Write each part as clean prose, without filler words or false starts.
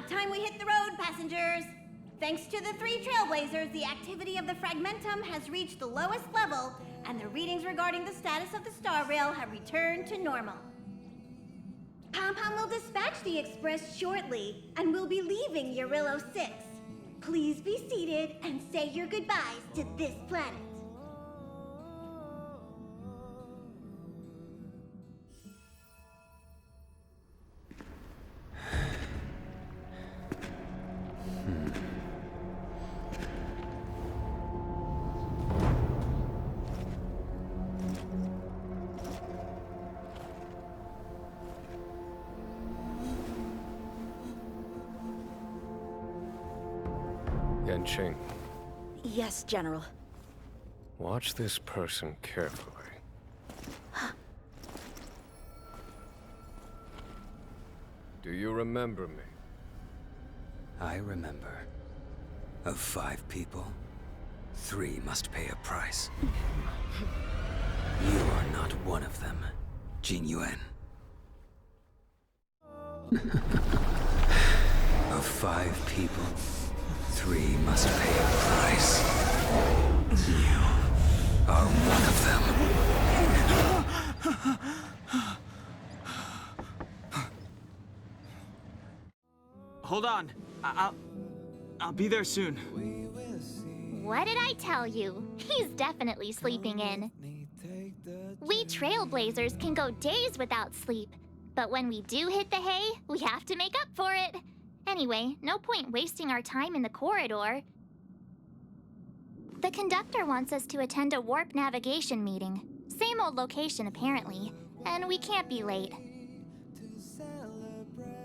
time we hit the road, passengers. Thanks to the 3 trailblazers, the activity of the fragmentum has reached the lowest level, and the readings regarding the status of the star rail have returned to normal. Pom-Pom will dispatch the express shortly, and we'll be leaving Eurillo 6. Please be seated and say your goodbyes to this planet. Yanqing, Yes, General. watch this person carefully. Do you remember me? I remember. Of 5 people, 3 must pay a price. You are not one of them, Jin Yuan. Of 5 people, 3 must pay a price. You are one of them. Hold on. I'll be there soon. What did I tell you? He's definitely sleeping in. We trailblazers can go days without sleep, but when we do hit the hay, we have to make up for it. Anyway, no point wasting our time in the corridor. The conductor wants us to attend a warp navigation meeting. Same old location, apparently, and we can't be late.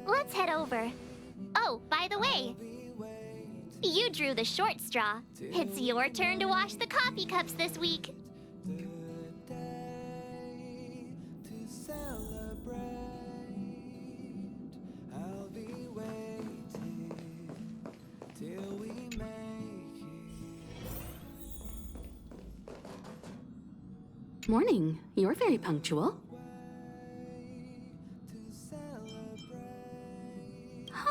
Let's head over. Oh, by the way, you drew the short straw. It's your turn to wash the coffee cups this week. Morning. You're very punctual.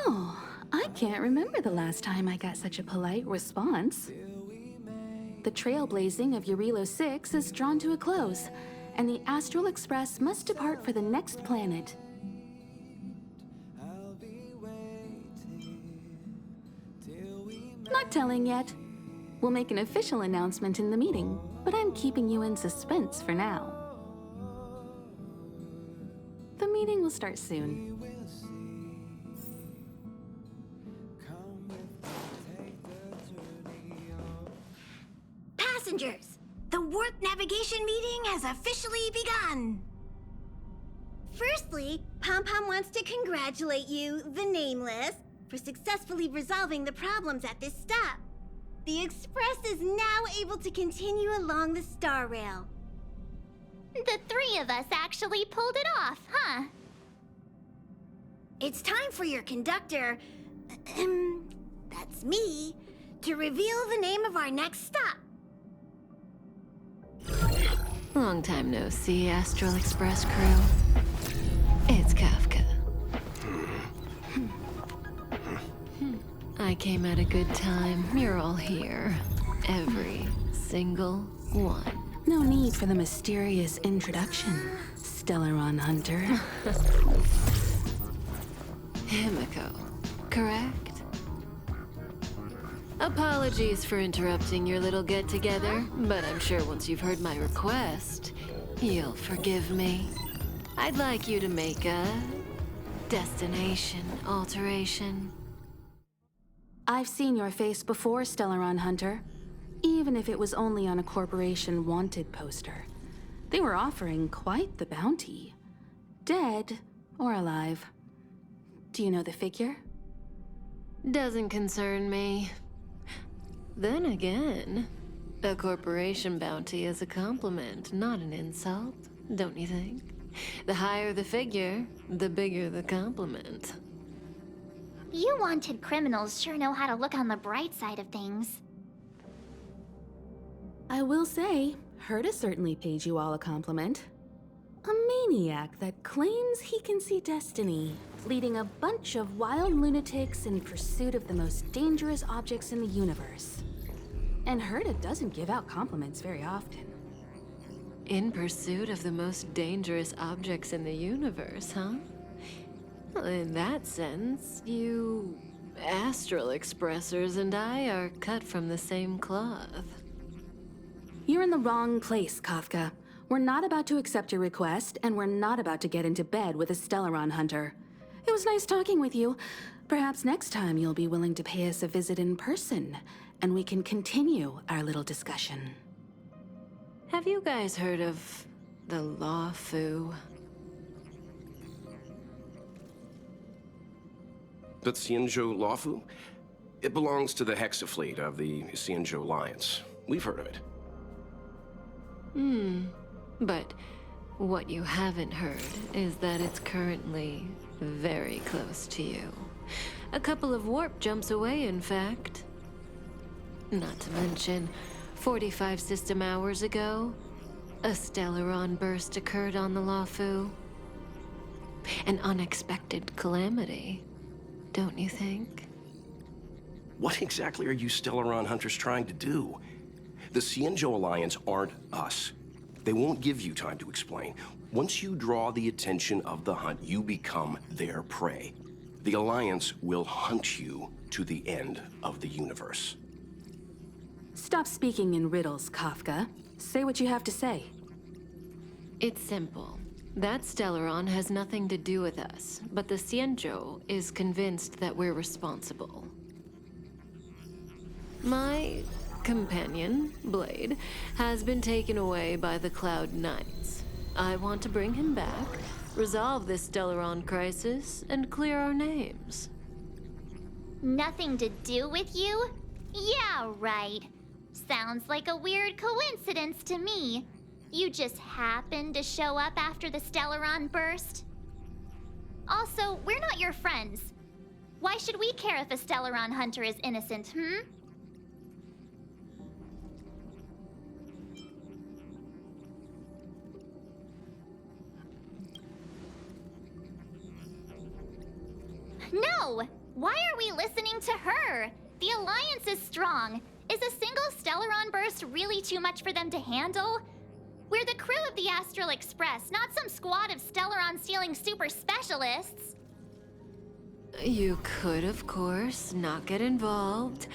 Oh, I can't remember the last time I got such a polite response. The trailblazing of Eurillo 6 is drawn to a close, and the Astral Express must depart for the next planet. Not telling yet. We'll make an official announcement in the meeting, but I'm keeping you in suspense for now. The meeting will start soon. Passengers, the warp navigation meeting has officially begun. Firstly, Pom-Pom wants to congratulate you, the Nameless, for successfully resolving the problems at this stop. The Express is now able to continue along the star rail. The 3 of us actually pulled it off, huh? It's time for your conductor, that's me, to reveal the name of our next stop. Long time no see, Astral Express crew. It's Kafka. I came at a good time. You're all here. Every single one. No need for the mysterious introduction, Stellaron Hunter. Himiko, correct? Apologies for interrupting your little get-together, but I'm sure once you've heard my request, you'll forgive me. I'd like you to make a destination alteration. I've seen your face before, Stellaron Hunter. Even if it was only on a corporation wanted poster. They were offering quite the bounty. Dead or alive. Do you know the figure? Doesn't concern me. Then again, a corporation bounty is a compliment, not an insult, don't you think? The higher the figure, the bigger the compliment. You wanted criminals sure know how to look on the bright side of things. I will say, Herta certainly paid you all a compliment. A maniac that claims he can see destiny leading a bunch of wild lunatics in pursuit of the most dangerous objects in the universe. And Herta doesn't give out compliments very often. In pursuit of the most dangerous objects in the universe, huh? Well, in that sense, you astral expressors and I are cut from the same cloth. You're in the wrong place, Kafka. We're not about to accept your request, and we're not about to get into bed with a Stellaron hunter. It was nice talking with you. Perhaps next time you'll be willing to pay us a visit in person, and we can continue our little discussion. Have you guys heard of the Law Fu? The Xianzhou Lawfu? It belongs to the Hexafleet of the Xianzhou Alliance. We've heard of it. But what you haven't heard is that it's currently very close to you. A couple of warp jumps away, in fact. Not to mention, 45 system hours ago, a Stellaron burst occurred on the Lawfu. An unexpected calamity, don't you think? What exactly are you Stellaron hunters trying to do? The Xianzhou Alliance aren't us. They won't give you time to explain. Once you draw the attention of the hunt, you become their prey. The Alliance will hunt you to the end of the universe. Stop speaking in riddles, Kafka. Say what you have to say. It's simple. That Stellaron has nothing to do with us, but the Xianzhou is convinced that we're responsible. My companion, Blade, has been taken away by the Cloud Knights. I want to bring him back, resolve this Stellaron crisis, and clear our names. Nothing to do with you? Yeah, right. Sounds like a weird coincidence to me. You just happened to show up after the Stellaron burst? Also, we're not your friends. Why should we care if a Stellaron hunter is innocent, No! Why are we listening to her? The Alliance is strong. Is a single Stellaron burst really too much for them to handle? We're the crew of the Astral Express, not some squad of Stellaron-stealing super specialists. You could, of course, not get involved.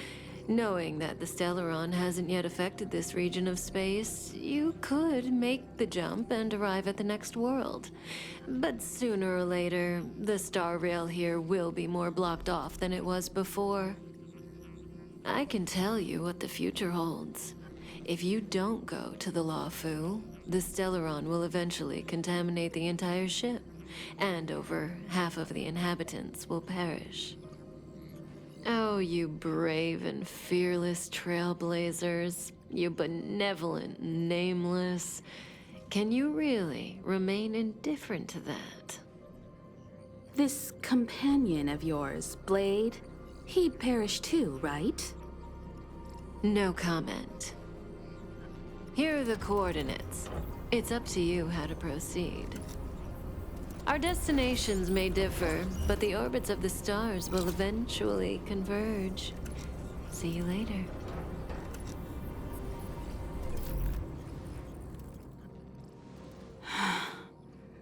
Knowing that the Stellaron hasn't yet affected this region of space, you could make the jump and arrive at the next world. But sooner or later, the star rail here will be more blocked off than it was before. I can tell you what the future holds. If you don't go to the Lawfu, the Stellaron will eventually contaminate the entire ship, and over half of the inhabitants will perish. Oh, you brave and fearless trailblazers, you benevolent nameless. Can you really remain indifferent to that? This companion of yours, Blade, he perished too, right? No comment. Here are the coordinates. It's up to you how to proceed. Our destinations may differ, but the orbits of the stars will eventually converge. See you later.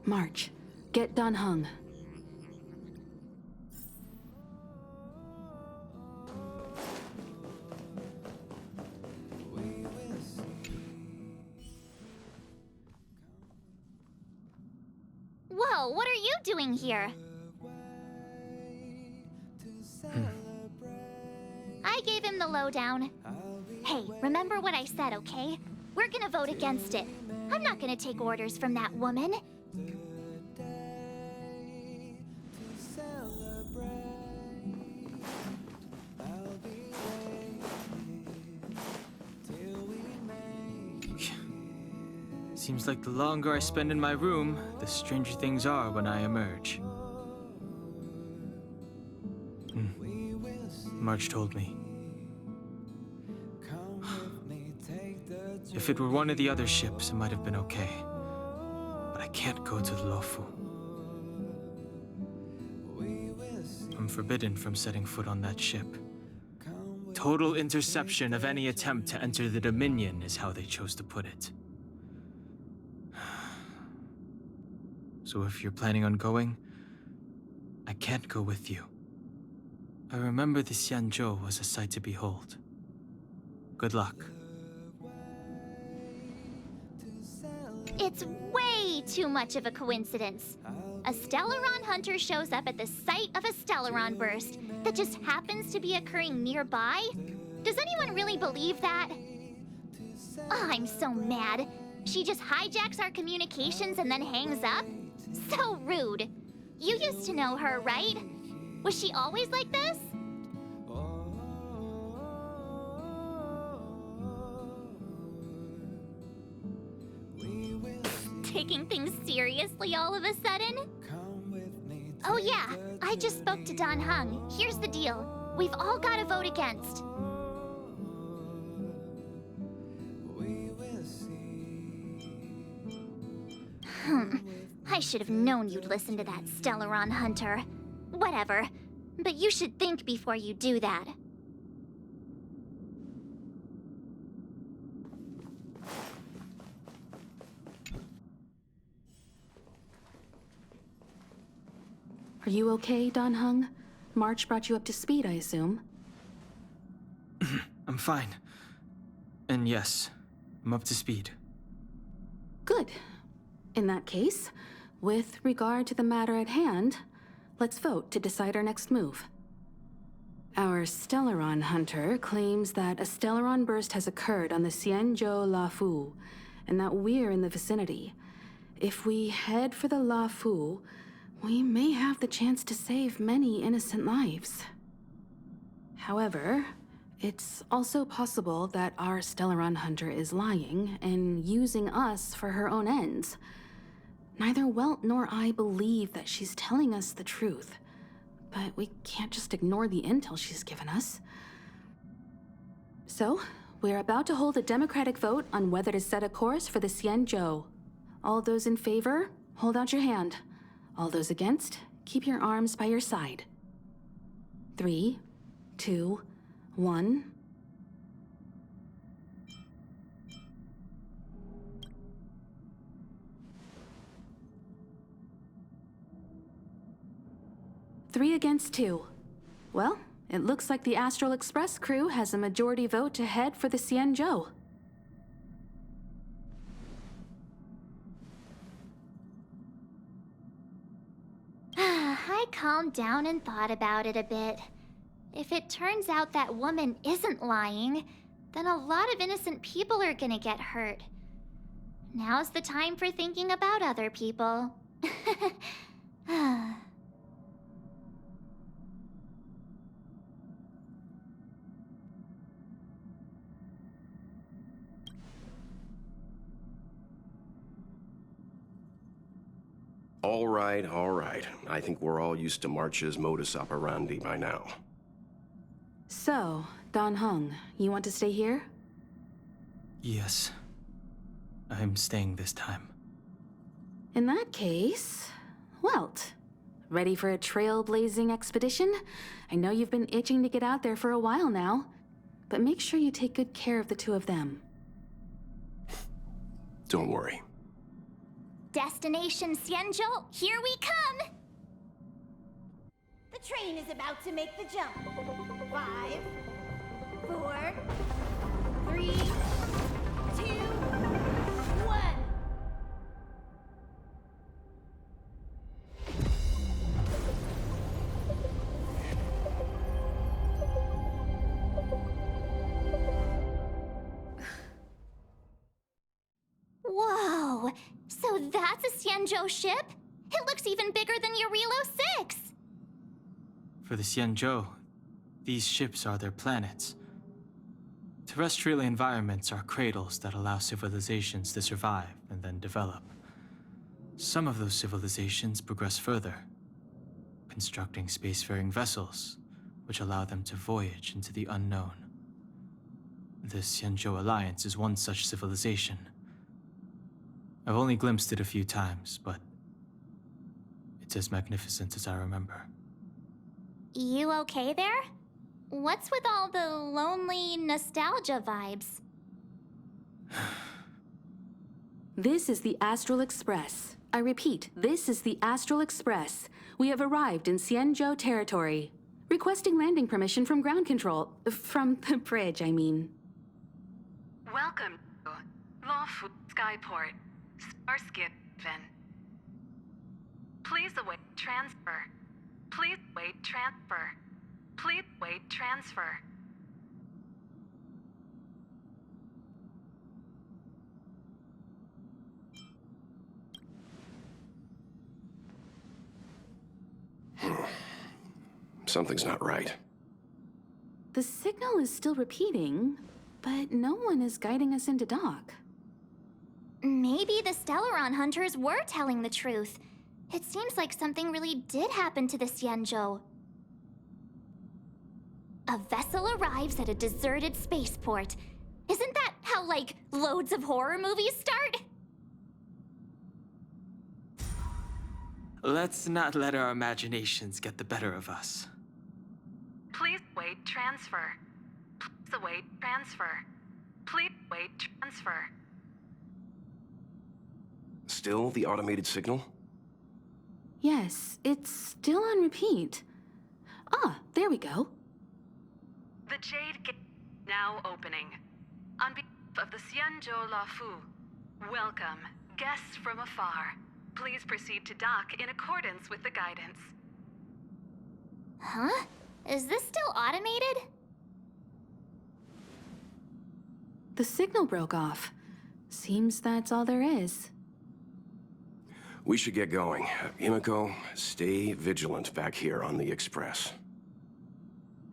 March, get Dan Heng. Whoa, what are you doing here? I gave him the lowdown. Hey, remember what I said, okay? We're gonna vote against it. I'm not gonna take orders from that woman. Seems like the longer I spend in my room, the stranger things are when I emerge. March told me. If it were one of the other ships, it might have been okay. But I can't go to the Lofu. I'm forbidden from setting foot on that ship. Total interception of any attempt to enter the Dominion is how they chose to put it. So if you're planning on going, I can't go with you. I remember the Xianzhou was a sight to behold. Good luck. It's way too much of a coincidence. A Stellaron hunter shows up at the site of a Stellaron burst that just happens to be occurring nearby? Does anyone really believe that? Oh, I'm so mad. She just hijacks our communications and then hangs up? So rude. You used to know her, right? Was she always like this? Taking things seriously all of a sudden? Oh yeah, I just spoke to Don Hung. Here's the deal. We've all got to vote against. I should have known you'd listen to that Stellaron hunter. Whatever. But you should think before you do that. Are you okay, Don Hung? March brought you up to speed, I assume. I'm fine. And yes, I'm up to speed. Good. In that case, with regard to the matter at hand, let's vote to decide our next move. Our Stellaron hunter claims that a Stellaron burst has occurred on the Xianzhou Lafu, and that we're in the vicinity. If we head for the Lafu, we may have the chance to save many innocent lives. However, it's also possible that our Stellaron hunter is lying and using us for her own ends. Neither Welt nor I believe that she's telling us the truth, but we can't just ignore the intel she's given us. So, we're about to hold a democratic vote on whether to set a course for the Xianzhou. All those in favor, hold out your hand. All those against, keep your arms by your side. 3, 2, 1. Three against 2. Well, it looks like the Astral Express crew has a majority vote to head for the Xianzhou. I calmed down and thought about it a bit. If it turns out that woman isn't lying, then a lot of innocent people are gonna get hurt. Now's the time for thinking about other people. All right, all right. I think we're all used to March's modus operandi by now. So, Don Hung, you want to stay here? Yes. I'm staying this time. In that case, Welt, ready for a trailblazing expedition? I know you've been itching to get out there for a while now, but make sure you take good care of the two of them. Don't worry. Destination Xianzhou, here we come! The train is about to make the jump. 5, 4, 3, 2, 1. Whoa! So that's a Xianzhou ship? It looks even bigger than Eurilo 6! For the Xianzhou, these ships are their planets. Terrestrial environments are cradles that allow civilizations to survive and then develop. Some of those civilizations progress further, constructing spacefaring vessels, which allow them to voyage into the unknown. The Xianzhou Alliance is one such civilization. I've only glimpsed it a few times, but it's as magnificent as I remember. You okay there? What's with all the lonely nostalgia vibes? This is the Astral Express. I repeat, this is the Astral Express. We have arrived in Xianzhou territory. Requesting landing permission from ground control. From the bridge, I mean. Welcome to Lawful Skyport, Starskin. Please await transfer. Please wait transfer. Please wait transfer. Something's not right. The signal is still repeating, but no one is guiding us into dock. Maybe the Stellaron hunters were telling the truth. It seems like something really did happen to the Xianzhou. A vessel arrives at a deserted spaceport. Isn't that how, like, loads of horror movies start? Let's not let our imaginations get the better of us. Please wait transfer. Please await transfer. Please wait transfer. Still the automated signal? Yes, it's still on repeat. Ah, there we go. The Jade Gate now opening. On behalf of the Xianzhou Lafu, welcome, guests from afar. Please proceed to dock in accordance with the guidance. Huh? Is this still automated? The signal broke off. Seems that's all there is. We should get going. Himiko, stay vigilant back here on the Express.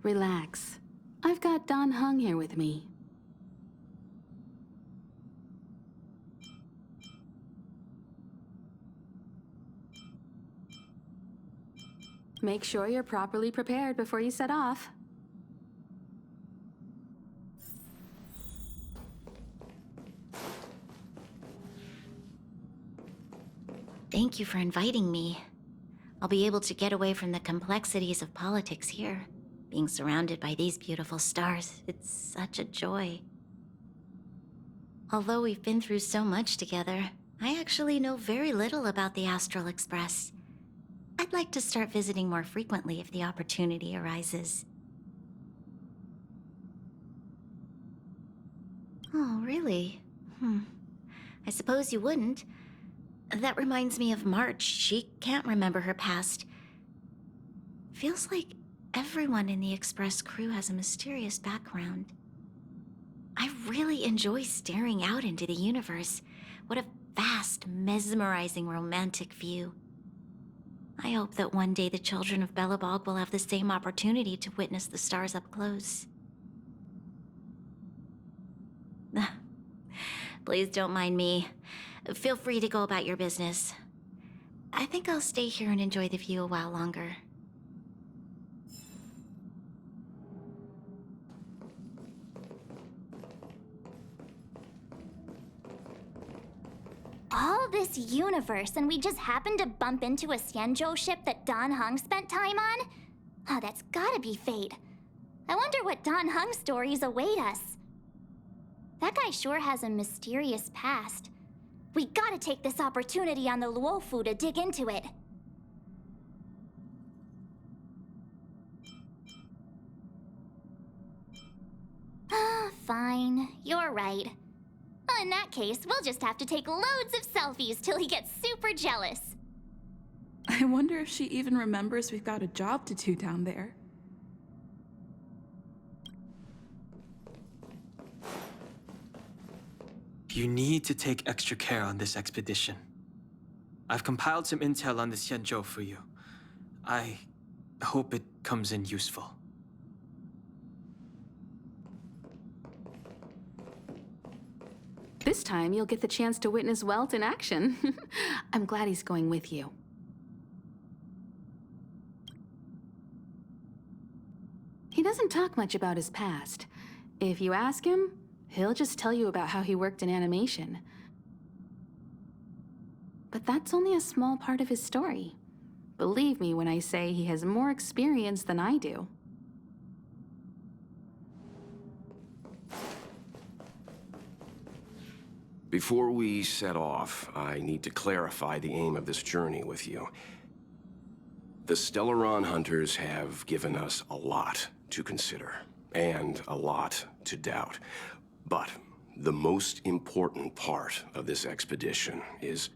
Relax. I've got Dan Heng here with me. Make sure you're properly prepared before you set off. Thank you for inviting me. I'll be able to get away from the complexities of politics here. Being surrounded by these beautiful stars, it's such a joy. Although we've been through so much together, I actually know very little about the Astral Express. I'd like to start visiting more frequently if the opportunity arises. Oh, really? I suppose you wouldn't. That reminds me of March. She can't remember her past. Feels like everyone in the Express crew has a mysterious background. I really enjoy staring out into the universe. What a vast, mesmerizing, romantic view. I hope that one day the children of Belobog will have the same opportunity to witness the stars up close. Please don't mind me. Feel free to go about your business. I think I'll stay here and enjoy the view a while longer. All this universe, and we just happened to bump into a Xianzhou ship that Dan Heng spent time on? Oh, that's gotta be fate. I wonder what Dan Heng's stories await us. That guy sure has a mysterious past. We gotta take this opportunity on the Luofu to dig into it. Fine, you're right. In that case, we'll just have to take loads of selfies till he gets super jealous. I wonder if she even remembers we've got a job to do down there. You need to take extra care on this expedition. I've compiled some intel on the Xianzhou for you. I hope it comes in useful. This time you'll get the chance to witness Welt in action. I'm glad he's going with you. He doesn't talk much about his past. If you ask him, he'll just tell you about how he worked in animation. But that's only a small part of his story. Believe me when I say he has more experience than I do. Before we set off, I need to clarify the aim of this journey with you. The Stellaron hunters have given us a lot to consider, and a lot to doubt. But the most important part of this expedition is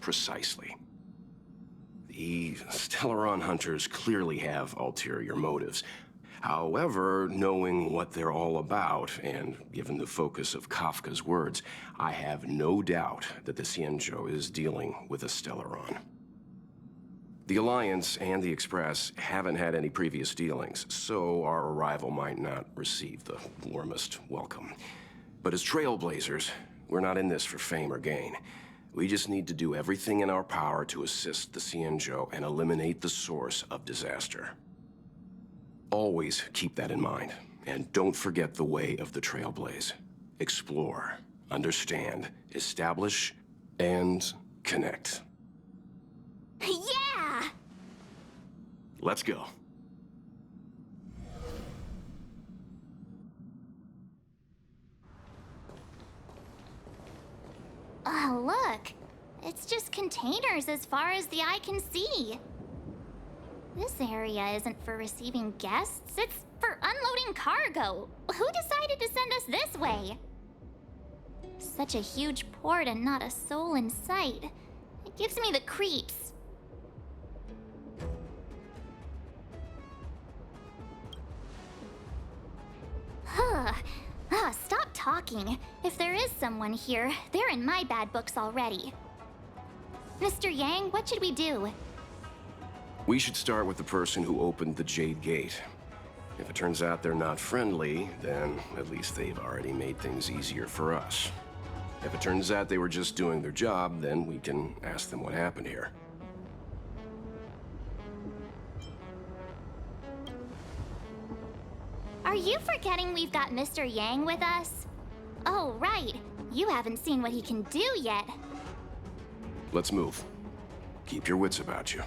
precisely. The Stellaron hunters clearly have ulterior motives. However, knowing what they're all about, and given the focus of Kafka's words, I have no doubt that the Xianzhou is dealing with a Stellaron. The Alliance and the Express haven't had any previous dealings, so our arrival might not receive the warmest welcome. But as trailblazers, we're not in this for fame or gain. We just need to do everything in our power to assist the Xianzhou and eliminate the source of disaster. Always keep that in mind, and don't forget the way of the Trailblaze. Explore, understand, establish, and connect. Yeah! Let's go. Oh, look. It's just containers as far as the eye can see. This area isn't for receiving guests, it's for unloading cargo. Who decided to send us this way? Such a huge port and not a soul in sight. It gives me the creeps. Stop talking. If there is someone here, they're in my bad books already. Mr. Yang, what should we do? We should start with the person who opened the Jade Gate. If it turns out they're not friendly, then at least they've already made things easier for us. If it turns out they were just doing their job, then we can ask them what happened here. Are you forgetting we've got Mr. Yang with us? Oh, right. You haven't seen what he can do yet. Let's move. Keep your wits about you.